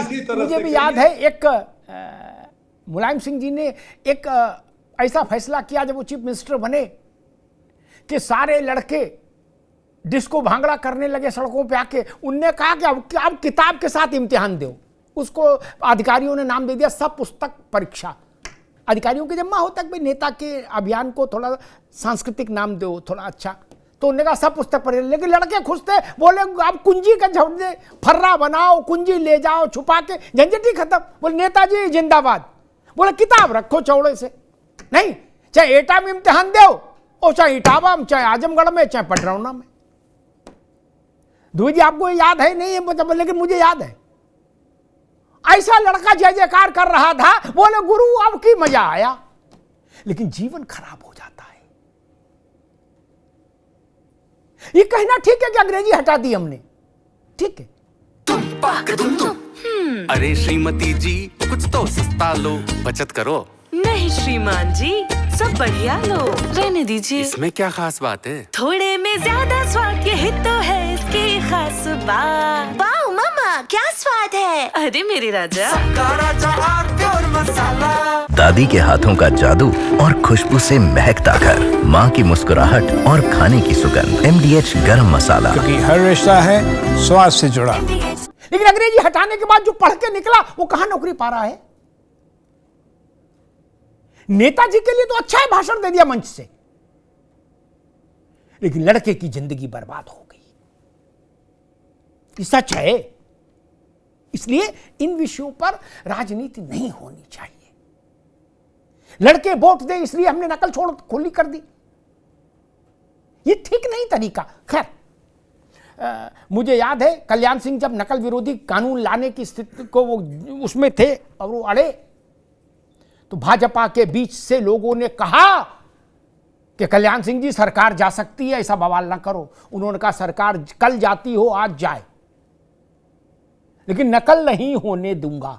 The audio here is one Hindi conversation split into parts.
इसी तरह मुझे से भी याद है एक मुलायम सिंह जी ने एक ऐसा फैसला किया जब वो चीफ मिनिस्टर बने कि सारे लड़के डिस्को भांगड़ा करने लगे सड़कों पे आके। उनने कहा कि अब किताब के साथ इम्तिहान दो। उसको अधिकारियों ने नाम दे दिया सब पुस्तक परीक्षा। अधिकारियों के जिम्मा होता है कि भाई नेता के अभियान को थोड़ा सांस्कृतिक नाम दो, थोड़ा अच्छा। तो उन्होंने कहा सब पुस्तक पढ़े, लेकिन लड़के खुश थे, बोले आप कुंजी का झड़ दे, फर्रा बनाओ, कुंजी ले जाओ छुपा के, झंझट ही खत्म। बोले नेताजी जिंदाबाद। बोले किताब रखो चौड़े से, नहीं चाहे एटा में इम्तिहान दो और चाहे इटावा में, चाहे आजमगढ़ में, चाहे पटरौना में। दूजी जी आपको याद है नहीं है, लेकिन मुझे याद है ऐसा लड़का जय जयकार कर रहा था, बोले गुरु अब की मजा आया। लेकिन जीवन खराब हो जाता है। ये कहना ठीक है कि अंग्रेजी हटा दी हमने, ठीक है। अरे श्रीमती जी कुछ तो सस्ता लो, बचत करो। नहीं श्रीमान जी, सब बढ़िया लो, रहने दीजिए। इसमें क्या खास बात है? थोड़े में ज्यादा स्वाद, यही तो है इसकी खास बात। वाओ मामा, क्या स्वाद है। अरे मेरे राजा, दादी के हाथों का जादू और खुशबू से महकता घर, माँ की मुस्कुराहट और खाने की सुगंध। MDH गरम मसाला, क्योंकि हर रिश्ता है स्वाद से जुड़ा। लेकिन अंग्रेजी हटाने के बाद जो पढ़ के निकला वो कहां नौकरी पा रहा है। नेताजी के लिए तो अच्छा है, भाषण दे दिया मंच से, लेकिन लड़के की जिंदगी बर्बाद हो गई। ये सच है। इसलिए इन विषयों पर राजनीति नहीं होनी चाहिए। लड़के वोट दे इसलिए हमने नकल छोड़ खुली कर दी, ये ठीक नहीं तरीका। खैर मुझे याद है कल्याण सिंह जब नकल विरोधी कानून लाने की स्थिति को वो उसमें थे और वो अड़े, तो भाजपा के बीच से लोगों ने कहा कि कल्याण सिंह जी सरकार जा सकती है, ऐसा बवाल ना करो। उन्होंने कहा सरकार कल जाती हो आज जाए, लेकिन नकल नहीं होने दूंगा।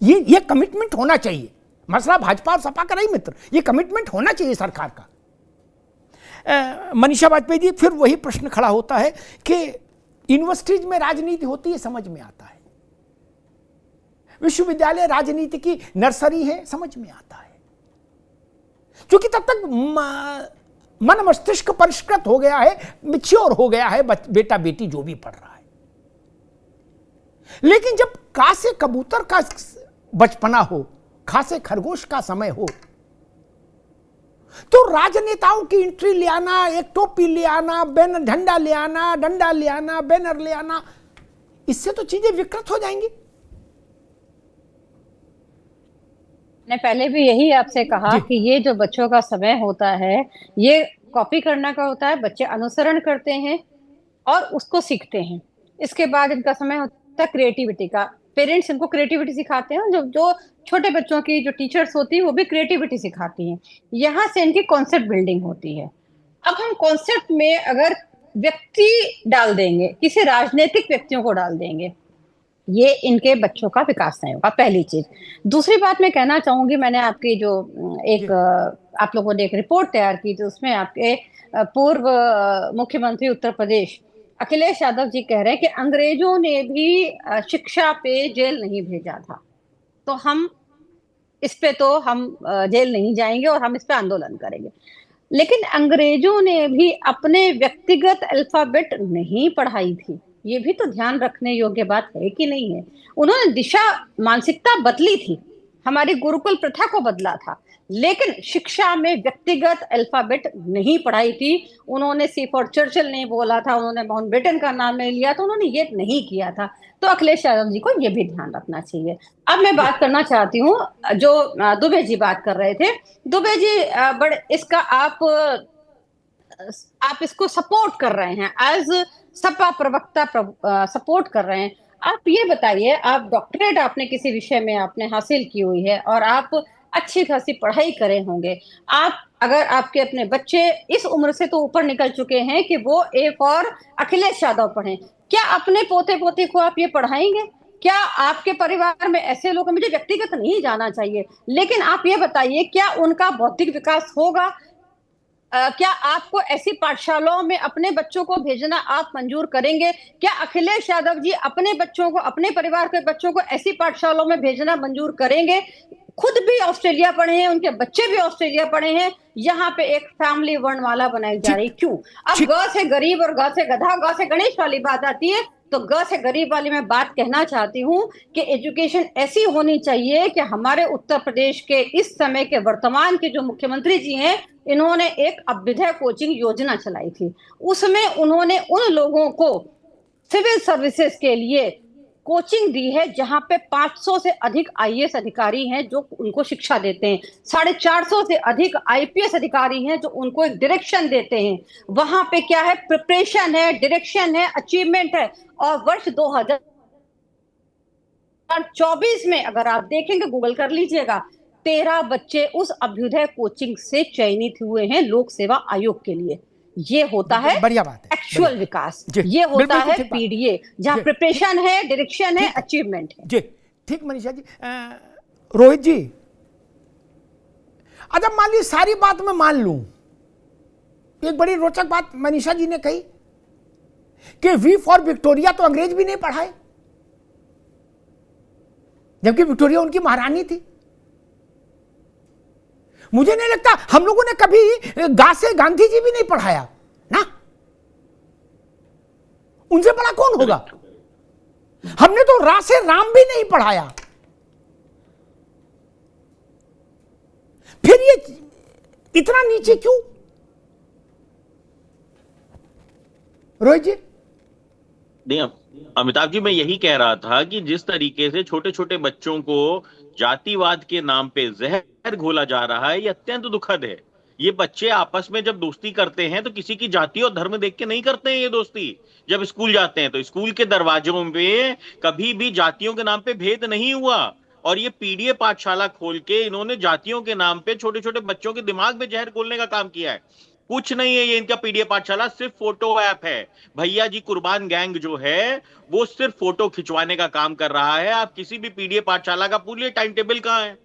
ये कमिटमेंट होना चाहिए। मसला भाजपा और सपा का नहीं मित्र, ये कमिटमेंट होना चाहिए सरकार का। मनीषा वाजपेयी जी, फिर वही प्रश्न खड़ा होता है कि यूनिवर्सिटीज में राजनीति होती है, समझ में आता है। विश्वविद्यालय राजनीति की नर्सरी है, समझ में आता है, क्योंकि तब तक मन मस्तिष्क परिष्कृत हो गया है, मैच्योर हो गया है बेटा बेटी जो भी पढ़ रहा है। लेकिन जब का से कबूतर का बचपना हो, खा से खरगोश का समय हो, तो राजनेताओं की एंट्री ले आना, एक टोपी ले आना, बैनर झंडा ले आना, डंडा ले आना, बैनर ले आना, इससे तो चीजें विकृत हो जाएंगी। मैंने पहले भी यही आपसे कहा कि ये जो बच्चों का समय होता है, ये कॉपी करने का होता है। बच्चे अनुसरण करते हैं और उसको सीखते हैं। इसके बाद इनका समय होता है क्रिएटिविटी का। पेरेंट्स इनको क्रिएटिविटी सिखाते हैं। जो छोटे बच्चों की जो टीचर्स होती है वो भी क्रिएटिविटी सिखाती हैं। यहाँ से इनकी कॉन्सेप्ट बिल्डिंग होती है। अब हम कॉन्सेप्ट में अगर व्यक्ति डाल देंगे, किसी राजनीतिक व्यक्तियों को डाल देंगे, ये इनके बच्चों का विकास नहीं होगा, पहली चीज। दूसरी बात मैं कहना चाहूंगी, मैंने आपकी जो एक आप लोगों ने एक रिपोर्ट तैयार की थी, उसमें आपके पूर्व मुख्यमंत्री उत्तर प्रदेश अखिलेश यादव जी कह रहे हैं कि अंग्रेजों ने भी शिक्षा पे जेल नहीं भेजा था, तो हम इस पे तो हम जेल नहीं जाएंगे और हम इस पे आंदोलन करेंगे। लेकिन अंग्रेजों ने भी अपने व्यक्तिगत अल्फाबेट नहीं पढ़ाई थी। ये भी तो ध्यान रखने योग्य बात है कि नहीं है। उन्होंने दिशा मानसिकता बदली थी, हमारी गुरुकुल प्रथा को बदला था, लेकिन शिक्षा में व्यक्तिगत अल्फाबेट नहीं पढ़ाई थी। उन्होंने सी फॉर चर्चिल नहीं बोला था, उन्होंने माउंटबेटन का नाम नहीं लिया था, उन्होंने ये नहीं किया था। तो अखिलेश यादव जी को ये भी ध्यान रखना चाहिए। अब मैं बात करना चाहती हूँ, जो दुबे जी बात कर रहे थे। दुबे जी बड़े इसका आप इसको सपोर्ट कर रहे हैं, एज सपा प्रवक्ता सपोर्ट कर रहे हैं। आप ये बताइए, आप डॉक्टरेट आपने किसी विषय में आपने हासिल की हुई है और आप अच्छी खासी पढ़ाई करे होंगे। आप अगर आपके अपने बच्चे इस उम्र से तो ऊपर निकल चुके हैं कि वो ए फॉर अखिलेश यादव पढ़ें, क्या अपने पोते पोती को आप ये पढ़ाएंगे? क्या आपके परिवार में ऐसे लोग, मुझे व्यक्तिगत नहीं जाना चाहिए, लेकिन आप ये बताइए क्या उनका बौद्धिक विकास होगा? क्या आपको ऐसी पाठशालाओं में अपने बच्चों को भेजना आप मंजूर करेंगे? क्या अखिलेश यादव जी अपने बच्चों को, अपने परिवार के बच्चों को ऐसी पाठशालाओं में भेजना मंजूर करेंगे? खुद भी ऑस्ट्रेलिया पढ़े हैं, उनके बच्चे भी ऑस्ट्रेलिया पढ़े हैं, यहाँ पे एक फैमिली वर्णमाला बनाई जा रही, क्यों? अब ग से गरीब और ग से गधा, ग से गणेश वाली बात आती है, तो ग से गरीब वाली मैं बात कहना चाहती हूँ कि एजुकेशन ऐसी होनी चाहिए कि हमारे उत्तर प्रदेश के इस समय के वर्तमान के जो मुख्यमंत्री जी हैं, इन्होंने एक अभ्युदय कोचिंग योजना चलाई थी। उसमें उन्होंने उन लोगों को सिविल सर्विसेज के लिए कोचिंग दी है जहां पे 500 से अधिक आईएएस अधिकारी हैं जो उनको शिक्षा देते हैं, 450 से अधिक आईपीएस अधिकारी हैं जो उनको एक डायरेक्शन देते हैं। वहां पे क्या है, प्रिपरेशन है, डायरेक्शन है, अचीवमेंट है। और वर्ष 2024 में अगर आप देखेंगे, गूगल कर लीजिएगा, 13 बच्चे उस अभ्युदय कोचिंग से चयनित हुए हैं लोक सेवा आयोग के लिए। ये होता है बढ़िया बात है, एक्चुअल विकास, जी, ये होता बिल्कुल है ठीक बात। पीडीए, जहां जी। प्रिपरेशन है, डायरेक्शन है, अचीवमेंट है। जी ठीक मनीषा जी। रोहित जी, अच्छा मान ली सारी बात मैं मान लूं, एक बड़ी रोचक बात मनीषा जी ने कही कि वी फॉर विक्टोरिया तो अंग्रेज भी नहीं पढ़ाए, जबकि विक्टोरिया उनकी महारानी थी। मुझे नहीं लगता हम लोगों ने कभी गा से गांधी जी भी नहीं पढ़ाया ना, उनसे बड़ा कौन होगा? हमने तो रा से राम भी नहीं पढ़ाया। फिर ये इतना नीचे क्यों? रोहित जी। नहीं अमिताभ जी, मैं यही कह रहा था कि जिस तरीके से छोटे छोटे बच्चों को जातिवाद के नाम पे जहर घोला जा रहा है, ये अत्यंत दुखद है। ये बच्चे आपस में जब दोस्ती करते हैं तो किसी की जाति और धर्म देख के नहीं करते हैं ये दोस्ती। जब स्कूल जाते हैं तो स्कूल के दरवाजों में कभी भी जातियों के नाम पे भेद नहीं हुआ, और ये पीडीए पाठशाला खोल के इन्होंने जातियों के नाम पे छोटे छोटे बच्चों के दिमाग में जहर घोलने का काम किया है। कुछ नहीं है ये इनका पीडीए पाठशाला, सिर्फ फोटो ऐप है। भैया जी कुर्बान गैंग जो है वो सिर्फ फोटो खिंचवाने का काम कर रहा है। आप किसी भी पीडीए पाठशाला का पूछिए टाइम टेबल कहाँ है,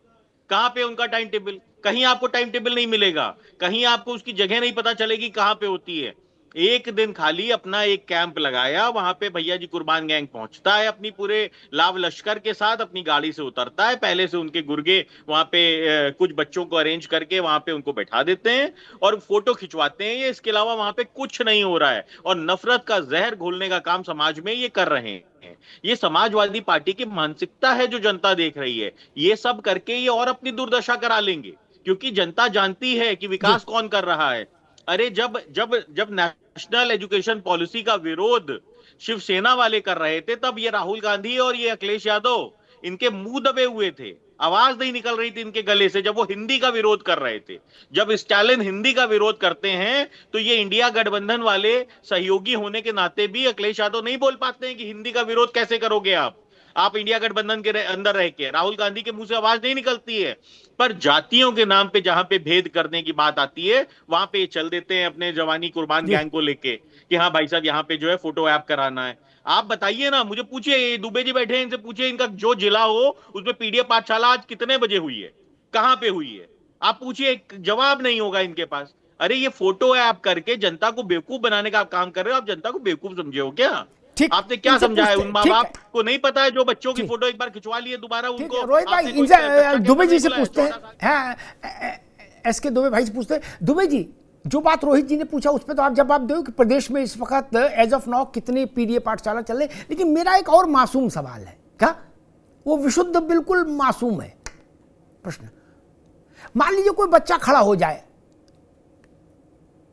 कहाँ पे उनका टाइम टेबल? कहीं आपको टाइम टेबल नहीं मिलेगा, कहीं आपको उसकी जगह नहीं पता चलेगी कहाँ पे होती है। एक दिन खाली अपना एक कैंप लगाया, वहां पे भैया जी कुर्बान गैंग पहुंचता है अपनी पूरे लाव लश्कर के साथ, अपनी गाड़ी से उतरता है, पहले से उनके गुर्गे वहां पे कुछ बच्चों को अरेंज करके वहां पे उनको बैठा देते हैं और फोटो खिंचवाते हैं। ये इसके अलावा वहां पे कुछ नहीं हो रहा है, और नफरत का जहर घोलने का काम समाज में ये कर रहे हैं। ये समाजवादी पार्टी की मानसिकता है जो जनता देख रही है। ये सब करके ये और अपनी दुर्दशा करा लेंगे, क्योंकि जनता जानती है कि विकास कौन कर रहा है। अरे जब जब जब नेशनल एजुकेशन पॉलिसी का विरोध शिवसेना वाले कर रहे थे, तब ये राहुल गांधी और ये अखिलेश यादव इनके मुंह दबे हुए थे, आवाज नहीं निकल रही थी इनके गले से जब वो हिंदी का विरोध कर रहे थे। जब स्टालिन हिंदी का विरोध करते हैं तो ये इंडिया गठबंधन वाले सहयोगी होने के नाते भी अखिलेश यादव नहीं बोल पाते हैं कि हिंदी का विरोध कैसे करोगे आप इंडिया गठबंधन के अंदर रह के। राहुल गांधी के मुंह से आवाज नहीं निकलती है। पर जातियों के नाम पे जहां पे भेद करने की बात आती है, वहां पे चल देते हैं अपने जवानी कुर्बान गैंग को लेके कि हाँ भाई साहब यहाँ पे जो है फोटो ऐप कराना है। आप बताइए ना, मुझे पूछिए, दुबे जी बैठे हैं, इनसे पूछिए इनका जो जिला हो उसमें पीडीएफ पाठशाला आज कितने बजे हुई है, कहां पे हुई है, आप पूछिए, जवाब नहीं होगा इनके पास। अरे ये फोटो ऐप करके जनता को बेवकूफ बनाने का काम कर रहे हो। आप जनता को बेवकूफ समझे हो क्या? आपने क्या समझा है? उन माँ बाप को नहीं पता है जो बच्चों की फोटो एक बार खिंचवा लिए दोबारा उनको। रोहित भाई, इनसे दुबे जी से पूछते हैं, एसके दुबे भाई से पूछते हैं। दुबे जी, जो बात रोहित जी ने पूछा उस पर तो आप जवाब दो कि प्रदेश में इस वक्त एज ऑफ नाउ कितनी पीडीए पाठशाला चल रही, लेकिन मेरा एक और मासूम सवाल है। क्या वो विशुद्ध बिल्कुल मासूम है प्रश्न? मान लीजिए कोई बच्चा खड़ा हो जाए,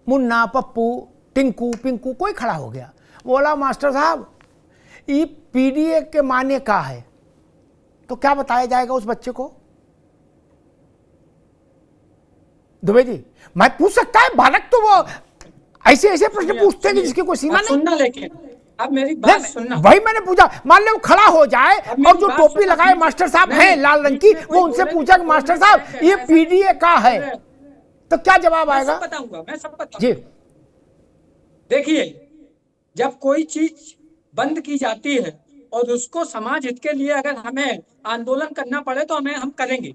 मुन्ना, पप्पू, टिंकू, पिंकू, कोई खड़ा हो गया, बोला मास्टर साहब ये पीडीए के माने का है, तो क्या बताया जाएगा उस बच्चे को? दुबे जी, मैं पूछ सकता है, बालक तो वो ऐसे ऐसे प्रश्न पूछते हैं कि जिसकी कोई सीमा नहीं। सुनना, लेकिन अब मेरी बात सुनना। वही मैंने पूछा, मान लो खड़ा हो जाए और जो टोपी लगाए मास्टर साहब हैं लाल रंग की, वो उनसे पूछा कि मास्टर साहब ये पीडीए का है, तो क्या जवाब आएगा? बताऊंगा, मैं सब बताऊंगा जी। देखिए, जब कोई चीज बंद की जाती है और उसको समाज हित के लिए अगर हमें आंदोलन करना पड़े तो हम करेंगे।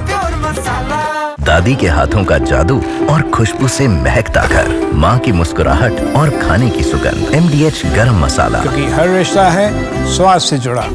प्योर मसाला। दादी के हाथों का जादू और खुशबू से महकता घर, माँ की मुस्कुराहट और खाने की सुगंध। MDH गरम मसाला, क्योंकि हर रिश्ता है स्वाद से जुड़ा।